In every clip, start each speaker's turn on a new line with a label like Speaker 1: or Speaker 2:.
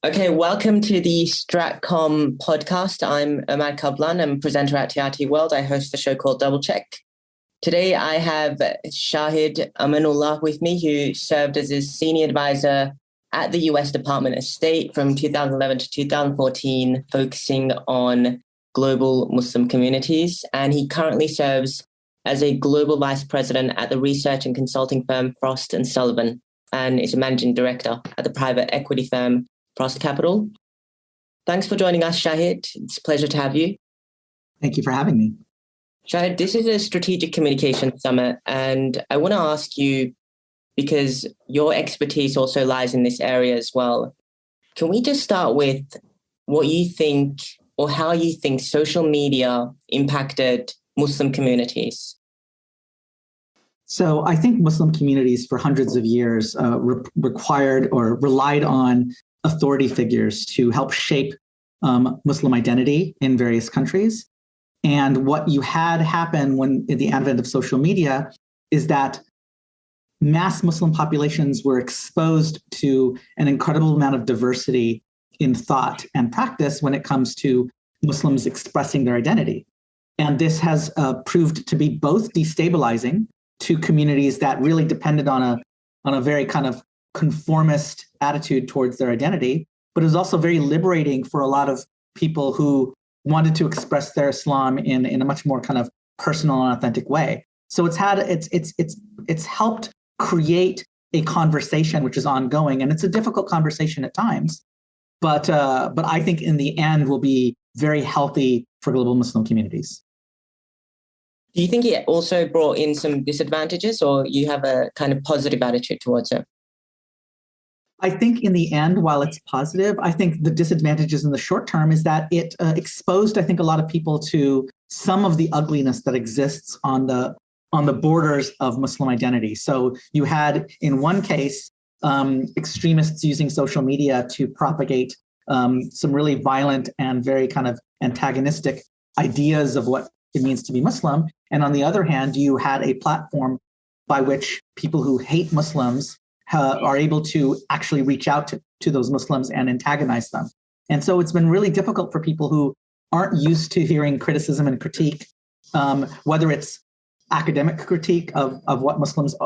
Speaker 1: Okay, welcome to the Stratcom podcast. I'm Ahmad Kablan. I'm a presenter at TRT World. I host a show called Double Check. Today, I have Shahed Amanullah with me, who served as his senior advisor at the US Department of State from 2011 to 2014, focusing on global Muslim communities. And he currently serves as a global vice president at the research and consulting firm Frost & Sullivan, and is a managing director at the private equity firm Frost Capital. Thanks for joining us, Shahed. It's a pleasure to have you.
Speaker 2: Thank you for having me.
Speaker 1: Shahed, this is a strategic communication summit, and I want to ask you, because your expertise also lies in this area as well, can we just start with what you think or how you think social media impacted Muslim communities?
Speaker 2: So I think Muslim communities for hundreds of years required or relied on authority figures to help shape Muslim identity in various countries. And what you had happen when in the advent of social media is that mass Muslim populations were exposed to an incredible amount of diversity in thought and practice when it comes to Muslims expressing their identity. And this has proved to be both destabilizing to communities that really depended on a very kind of conformist attitude towards their identity, but it was also very liberating for a lot of people who wanted to express their Islam in a much more kind of personal and authentic way. So it's helped create a conversation which is ongoing, and it's a difficult conversation at times, but I think in the end will be very healthy for global Muslim communities.
Speaker 1: Do you think it also brought in some disadvantages, or you have a kind of positive attitude towards it?
Speaker 2: I think in the end, while it's positive, I think the disadvantages in the short term is that it exposed, I think, a lot of people to some of the ugliness that exists on the borders of Muslim identity. So you had, in one case, extremists using social media to propagate some really violent and very kind of antagonistic ideas of what it means to be Muslim. And on the other hand, you had a platform by which people who hate Muslims are able to actually reach out to those Muslims and antagonize them. And so it's been really difficult for people who aren't used to hearing criticism and critique, whether it's academic critique of what Muslims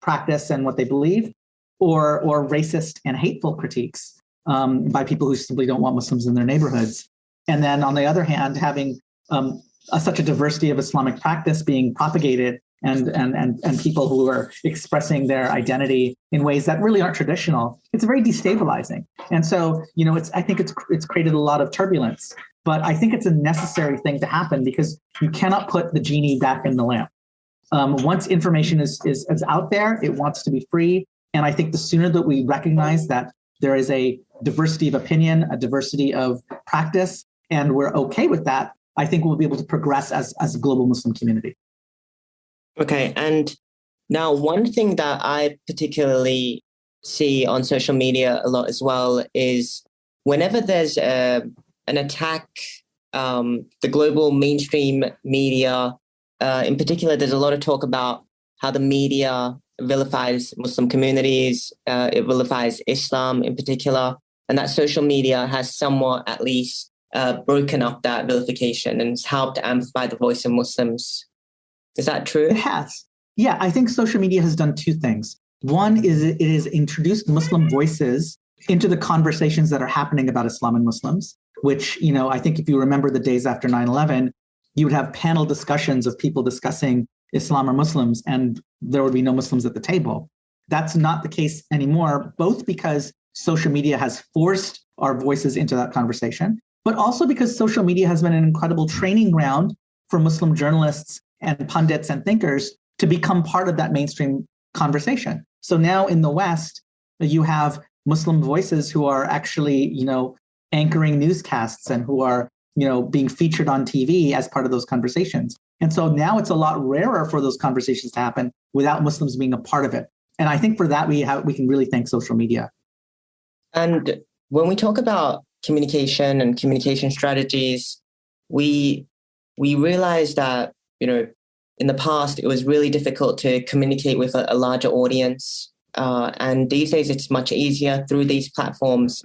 Speaker 2: practice and what they believe, or racist and hateful critiques by people who simply don't want Muslims in their neighborhoods. And then on the other hand, having such a diversity of Islamic practice being propagated and people who are expressing their identity in ways that really aren't traditional, it's very destabilizing. And so, I think it's created a lot of turbulence, but I think it's a necessary thing to happen because you cannot put the genie back in the lamp. Once information is out there, it wants to be free. And I think the sooner that we recognize that there is a diversity of opinion, a diversity of practice, and we're okay with that, I think we'll be able to progress as a global Muslim community.
Speaker 1: Okay, and now one thing that I particularly see on social media a lot as well is whenever there's an attack, the global mainstream media, in particular, there's a lot of talk about how the media vilifies Muslim communities, it vilifies Islam in particular, and that social media has somewhat at least broken up that vilification and has helped amplify the voice of Muslims. Is that true?
Speaker 2: It has. Yeah, I think social media has done two things. One is it has introduced Muslim voices into the conversations that are happening about Islam and Muslims, which, I think if you remember the days after 9/11, you would have panel discussions of people discussing Islam or Muslims, and there would be no Muslims at the table. That's not the case anymore, both because social media has forced our voices into that conversation, but also because social media has been an incredible training ground for Muslim journalists and pundits and thinkers to become part of that mainstream conversation. So now in the West, you have Muslim voices who are actually, anchoring newscasts and who are, being featured on TV as part of those conversations. And so now it's a lot rarer for those conversations to happen without Muslims being a part of it. And I think for that, we can really thank social media.
Speaker 1: And when we talk about communication and communication strategies, we realize that, in the past, it was really difficult to communicate with a larger audience. And these days, it's much easier through these platforms.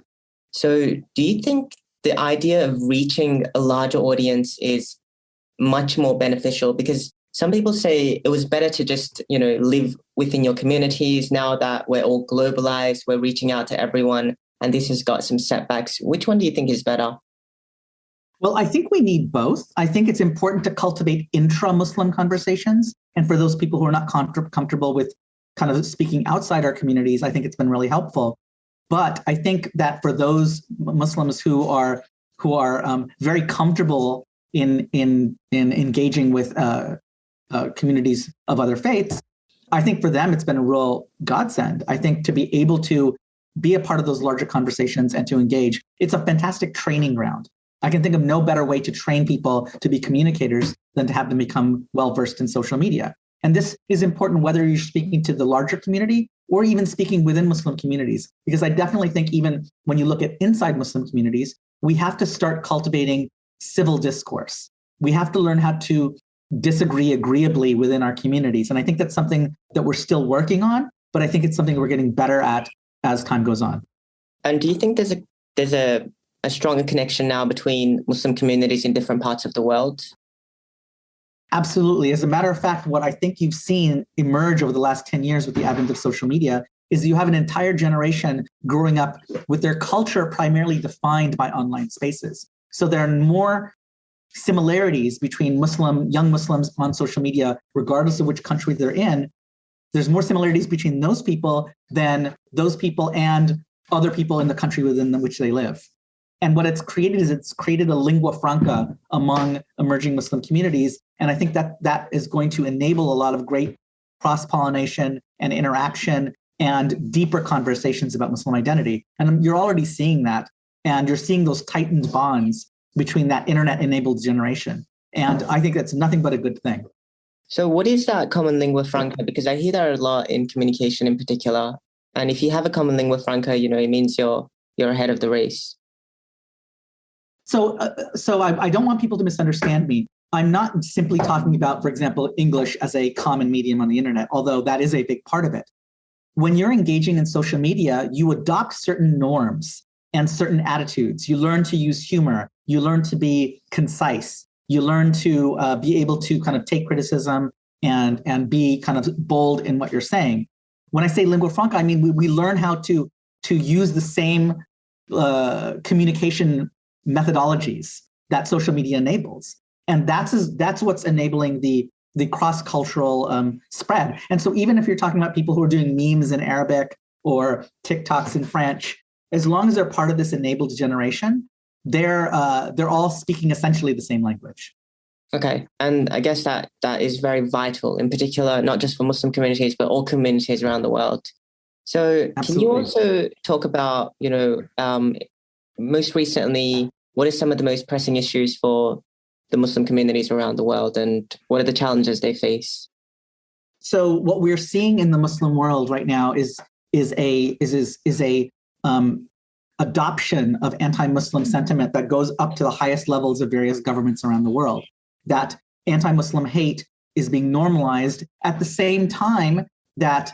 Speaker 1: So do you think the idea of reaching a larger audience is much more beneficial? Because some people say it was better to just, live within your communities. Now that we're all globalized, we're reaching out to everyone, and this has got some setbacks. Which one do you think is better?
Speaker 2: Well, I think we need both. I think it's important to cultivate intra-Muslim conversations. And for those people who are not comfortable with kind of speaking outside our communities, I think it's been really helpful. But I think that for those Muslims who are very comfortable in engaging with communities of other faiths, I think for them it's been a real godsend. I think to be able to be a part of those larger conversations and to engage, it's a fantastic training ground. I can think of no better way to train people to be communicators than to have them become well-versed in social media. And this is important whether you're speaking to the larger community or even speaking within Muslim communities, because I definitely think even when you look at inside Muslim communities, we have to start cultivating civil discourse. We have to learn how to disagree agreeably within our communities. And I think that's something that we're still working on, but I think it's something we're getting better at as time goes on.
Speaker 1: And do you think there's a stronger connection now between Muslim communities in different parts of the world?
Speaker 2: Absolutely. As a matter of fact, what I think you've seen emerge over the last 10 years with the advent of social media is you have an entire generation growing up with their culture primarily defined by online spaces. So there are more similarities between young Muslims on social media, regardless of which country they're in. There's more similarities between those people than those people and other people in the country within which they live. And what it's created is it's created a lingua franca among emerging Muslim communities. And I think that is going to enable a lot of great cross-pollination and interaction and deeper conversations about Muslim identity. And you're already seeing that. And you're seeing those tightened bonds between that internet-enabled generation. And I think that's nothing but a good thing.
Speaker 1: So what is that common lingua franca? Because I hear that a lot in communication in particular. And if you have a common lingua franca, it means you're ahead of the race.
Speaker 2: So I don't want people to misunderstand me. I'm not simply talking about, for example, English as a common medium on the internet, although that is a big part of it. When you're engaging in social media, you adopt certain norms and certain attitudes. You learn to use humor. You learn to be concise. You learn to be able to kind of take criticism and be kind of bold in what you're saying. When I say lingua franca, I mean we learn how to use the same communication methodologies that social media enables. And that's what's enabling the cross-cultural spread. And so even if you're talking about people who are doing memes in Arabic or TikToks in French, as long as they're part of this enabled generation, they're all speaking essentially the same language.
Speaker 1: Okay. And I guess that is very vital, in particular, not just for Muslim communities, but all communities around the world. So Absolutely. Can you also talk about, most recently, what are some of the most pressing issues for the Muslim communities around the world, and what are the challenges they face?
Speaker 2: So what we're seeing in the Muslim world right now is a adoption of anti-Muslim sentiment that goes up to the highest levels of various governments around the world. That anti-Muslim hate is being normalized at the same time that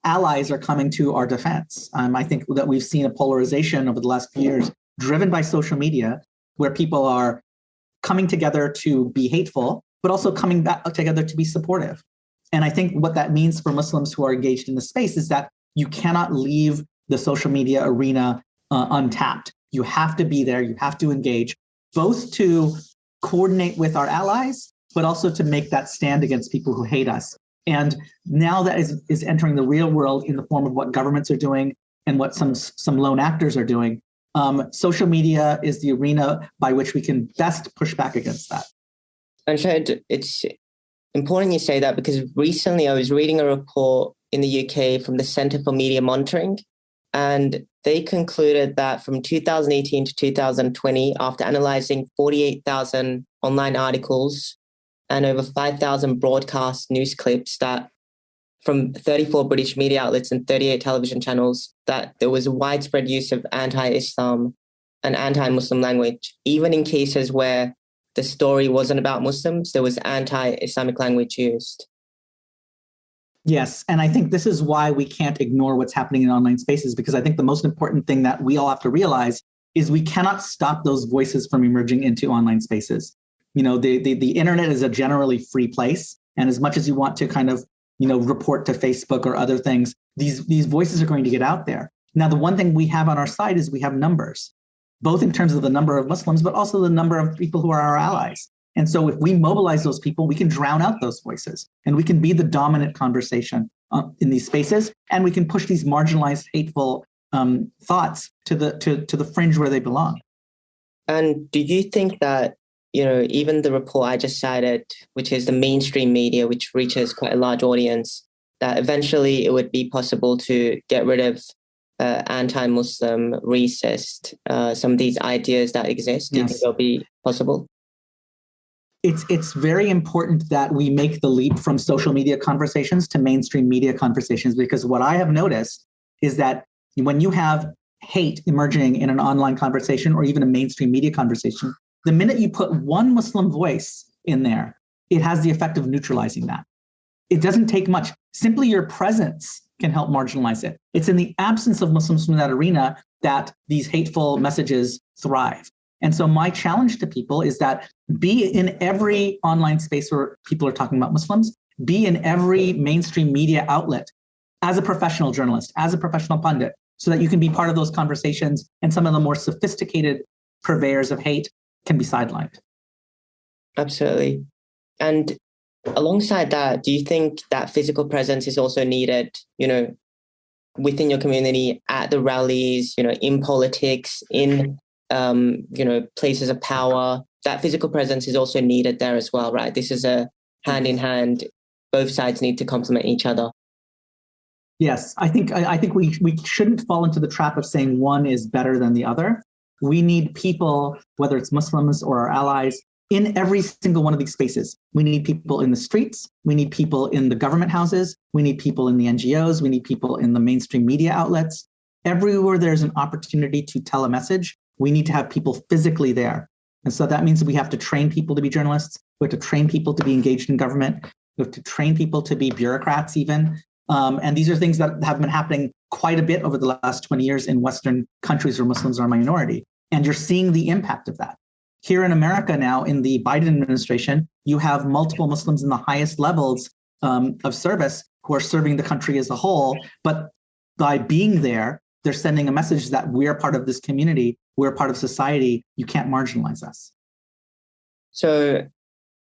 Speaker 2: allies are coming to our defense. I think that we've seen a polarization over the last few years driven by social media, where people are coming together to be hateful, but also coming back together to be supportive. And I think what that means for Muslims who are engaged in the space is that you cannot leave the social media arena untapped. You have to be there. You have to engage, both to coordinate with our allies, but also to make that stand against people who hate us. And now that is entering the real world in the form of what governments are doing and what some lone actors are doing. Social media is the arena by which we can best push back against that.
Speaker 1: And Shahed, it's important you say that, because recently I was reading a report in the UK from the Centre for Media Monitoring, and they concluded that from 2018 to 2020, after analysing 48,000 online articles and over 5,000 broadcast news clips that from 34 British media outlets and 38 television channels, that there was a widespread use of anti-Islam and anti-Muslim language. Even in cases where the story wasn't about Muslims, there was anti-Islamic language used.
Speaker 2: Yes, and I think this is why we can't ignore what's happening in online spaces, because I think the most important thing that we all have to realize is we cannot stop those voices from emerging into online spaces. The internet is a generally free place. And as much as you want to kind of, report to Facebook or other things, these voices are going to get out there. Now, the one thing we have on our side is we have numbers, both in terms of the number of Muslims, but also the number of people who are our allies. And so if we mobilize those people, we can drown out those voices and we can be the dominant conversation in these spaces. And we can push these marginalized, hateful thoughts to the fringe where they belong.
Speaker 1: And do you think that, even the report I just cited, which is the mainstream media, which reaches quite a large audience, that eventually it would be possible to get rid of anti-Muslim, racist, some of these ideas that exist? Do you think they'll be possible?
Speaker 2: It's very important that we make the leap from social media conversations to mainstream media conversations, because what I have noticed is that when you have hate emerging in an online conversation or even a mainstream media conversation, the minute you put one Muslim voice in there, it has the effect of neutralizing that. It doesn't take much. Simply your presence can help marginalize it. It's in the absence of Muslims from that arena that these hateful messages thrive. And so my challenge to people is that be in every online space where people are talking about Muslims, be in every mainstream media outlet as a professional journalist, as a professional pundit, so that you can be part of those conversations and some of the more sophisticated purveyors of hate can be sidelined.
Speaker 1: Absolutely. And alongside that, do you think that physical presence is also needed, within your community, at the rallies, in politics, in, places of power? That physical presence is also needed there as well, right? This is a hand in hand. Both sides need to complement each other.
Speaker 2: Yes, I think we shouldn't fall into the trap of saying one is better than the other. We need people, whether it's Muslims or our allies, in every single one of these spaces. We need people in the streets. We need people in the government houses. We need people in the NGOs. We need people in the mainstream media outlets. Everywhere there's an opportunity to tell a message, we need to have people physically there. And so that means we have to train people to be journalists. We have to train people to be engaged in government. We have to train people to be bureaucrats even. And these are things that have been happening quite a bit over the last 20 years in Western countries where Muslims are a minority. And you're seeing the impact of that. Here in America now, in the Biden administration, you have multiple Muslims in the highest levels of service who are serving the country as a whole. But by being there, they're sending a message that we're part of this community, we're part of society, you can't marginalize us.
Speaker 1: So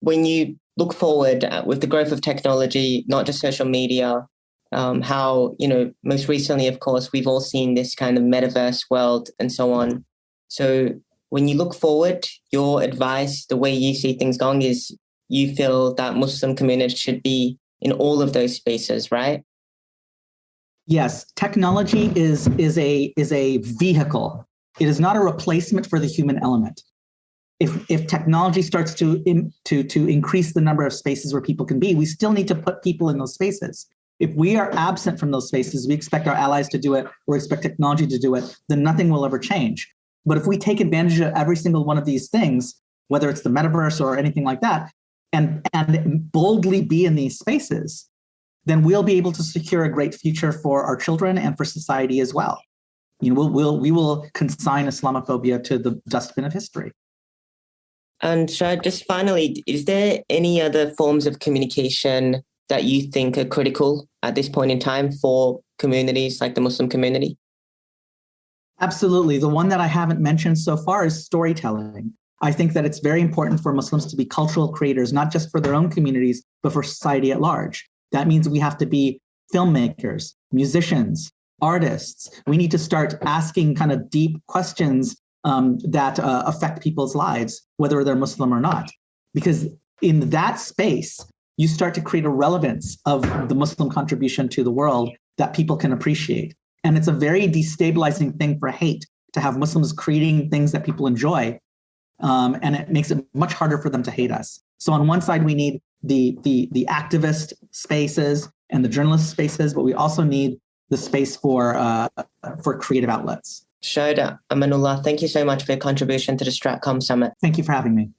Speaker 1: when you look forward with the growth of technology, not just social media, how, most recently, of course, we've all seen this kind of metaverse world and so on. So when you look forward, your advice, the way you see things going is you feel that Muslim community should be in all of those spaces, right?
Speaker 2: Yes, technology is a vehicle. It is not a replacement for the human element. If technology starts to increase the number of spaces where people can be, we still need to put people in those spaces. If we are absent from those spaces, we expect our allies to do it or expect technology to do it, then nothing will ever change. But if we take advantage of every single one of these things, whether it's the metaverse or anything like that, and boldly be in these spaces, then we'll be able to secure a great future for our children and for society as well. We will consign Islamophobia to the dustbin of history.
Speaker 1: And so just finally, is there any other forms of communication that you think are critical at this point in time for communities like the Muslim community?
Speaker 2: Absolutely. The one that I haven't mentioned so far is storytelling. I think that it's very important for Muslims to be cultural creators, not just for their own communities, but for society at large. That means we have to be filmmakers, musicians, artists. We need to start asking kind of deep questions that affect people's lives, whether they're Muslim or not. Because in that space, you start to create a relevance of the Muslim contribution to the world that people can appreciate. And it's a very destabilizing thing for hate to have Muslims creating things that people enjoy. And it makes it much harder for them to hate us. So on one side, we need the activist spaces and the journalist spaces, but we also need the space for creative outlets.
Speaker 1: Shahed, Amanullah, thank you so much for your contribution to the StratCom Summit.
Speaker 2: Thank you for having me.